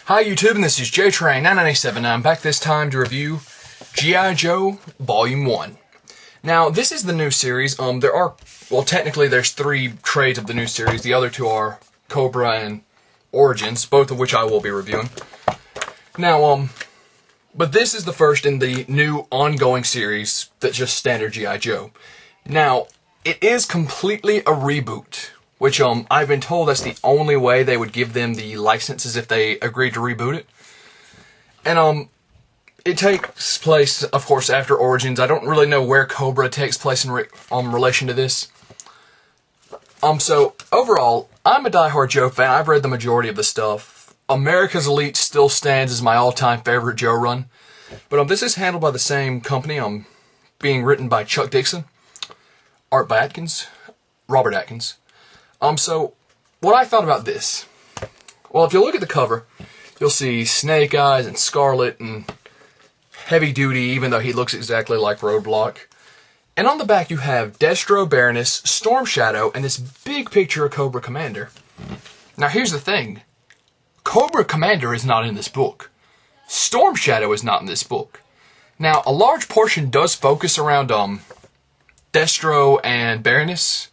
Hi YouTube, and this is JTrain997, and I'm back this time to review G.I. Joe Volume 1. Now, this is the new series. Technically there's 3 trades of the new series. The other 2 are Cobra and Origins, both of which I will be reviewing. Now, but this is the first in the new ongoing series that's just standard G.I. Joe. Now, it is completely a reboot, which I've been told that's the only way they would give them the licenses if they agreed to reboot it. And it takes place, of course, after Origins. I don't really know where Cobra takes place in relation to this. So overall, I'm a diehard Joe fan. I've read the majority of the stuff. America's Elite still stands as my all-time favorite Joe run. But this is handled by the same company. Being written by Chuck Dixon, art by Robert Atkins. So, what I thought about this. Well, if you look at the cover, you'll see Snake Eyes and Scarlet and Heavy Duty, even though he looks exactly like Roadblock. And on the back you have Destro, Baroness, Storm Shadow, and this big picture of Cobra Commander. Now here's the thing. Cobra Commander is not in this book. Storm Shadow is not in this book. Now, a large portion does focus around Destro and Baroness.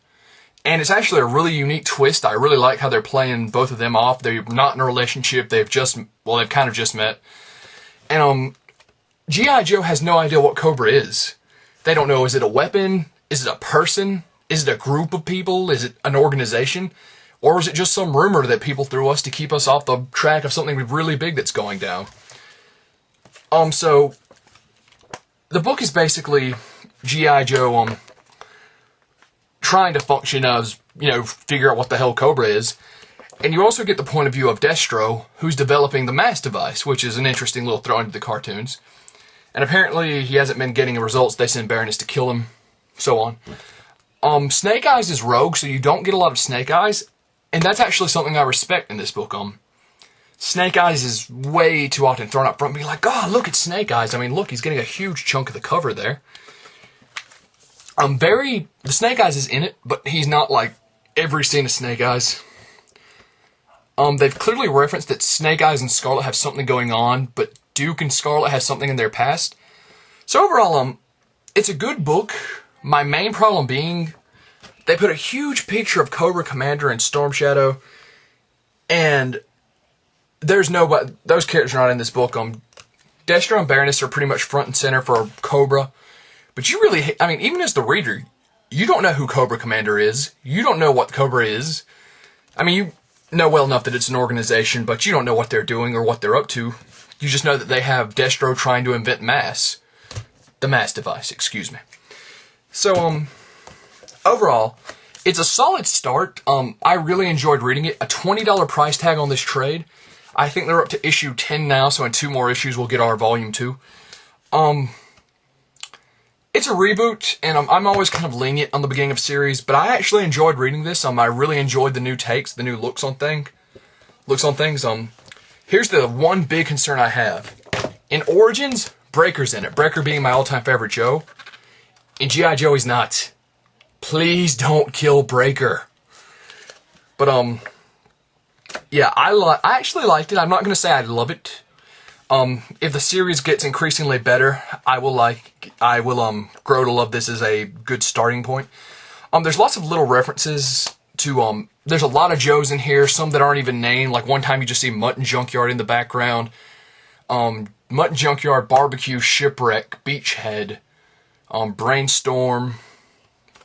And it's actually a really unique twist. I really like how they're playing both of them off. They're not in a relationship. They've kind of just met. And G.I. Joe has no idea what Cobra is. They don't know, is it a weapon? Is it a person? Is it a group of people? Is it an organization? Or is it just some rumor that people threw us to keep us off the track of something really big that's going down? So the book is basically G.I. Joe trying to function as, figure out what the hell Cobra is. And you also get the point of view of Destro, who's developing the mass device, which is an interesting little throw into the cartoons. And apparently he hasn't been getting the results. They send Baroness to kill him, so on. Snake Eyes is rogue, so you don't get a lot of Snake Eyes. And that's actually something I respect in this book. Snake Eyes is way too often thrown up front, being like, oh, look, it's Snake Eyes. I mean, look, he's getting a huge chunk of the cover there. The Snake Eyes is in it, but he's not like every scene of Snake Eyes. They've clearly referenced that Snake Eyes and Scarlet have something going on, but Duke and Scarlet have something in their past. So overall, it's a good book. My main problem being, they put a huge picture of Cobra Commander and Storm Shadow, and those characters are not in this book. Destro and Baroness are pretty much front and center for Cobra. But you really, even as the reader, you don't know who Cobra Commander is. You don't know what Cobra is. You know well enough that it's an organization, but you don't know what they're doing or what they're up to. You just know that they have Destro trying to invent the mass device, excuse me. So, overall, it's a solid start. I really enjoyed reading it. A $20 price tag on this trade. I think they're up to issue 10 now, so in 2 more issues we'll get our volume 2. It's a reboot, and I'm always kind of lenient on the beginning of series, but I actually enjoyed reading this. I really enjoyed the new takes, the new looks on things. Here's the one big concern I have. In Origins, Breaker's in it. Breaker being my all-time favorite Joe. In G.I. Joe, he's not. Please don't kill Breaker. But, yeah, I actually liked it. I'm not going to say I love it. If the series gets increasingly better, I will grow to love this as a good starting point. There's lots of little references to, there's a lot of Joes in here, some that aren't even named. Like one time you just see Mutton Junkyard in the background. Mutton Junkyard, Barbecue, Shipwreck, Beachhead, Brainstorm,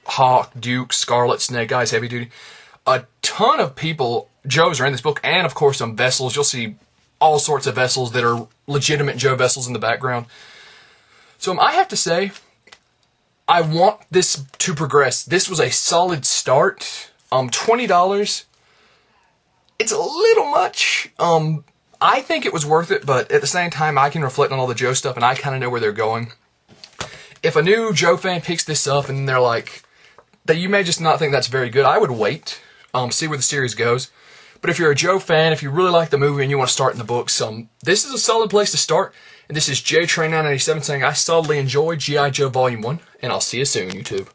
Hawk, Duke, Scarlet, Snake Eyes, Heavy Duty. A ton of Joes are in this book, and of course some vessels. You'll see all sorts of vessels that are legitimate Joe vessels in the background. So I have to say, I want this to progress. This was a solid start. $20. It's a little much. I think it was worth it, but at the same time, I can reflect on all the Joe stuff, and I kind of know where they're going. If a new Joe fan picks this up and they're like, you may just not think that's very good, I would wait, see where the series goes. But if you're a Joe fan, if you really like the movie and you want to start in the books, this is a solid place to start. And this is JTrain997 saying I solidly enjoyed G.I. Joe Volume 1, and I'll see you soon, YouTube.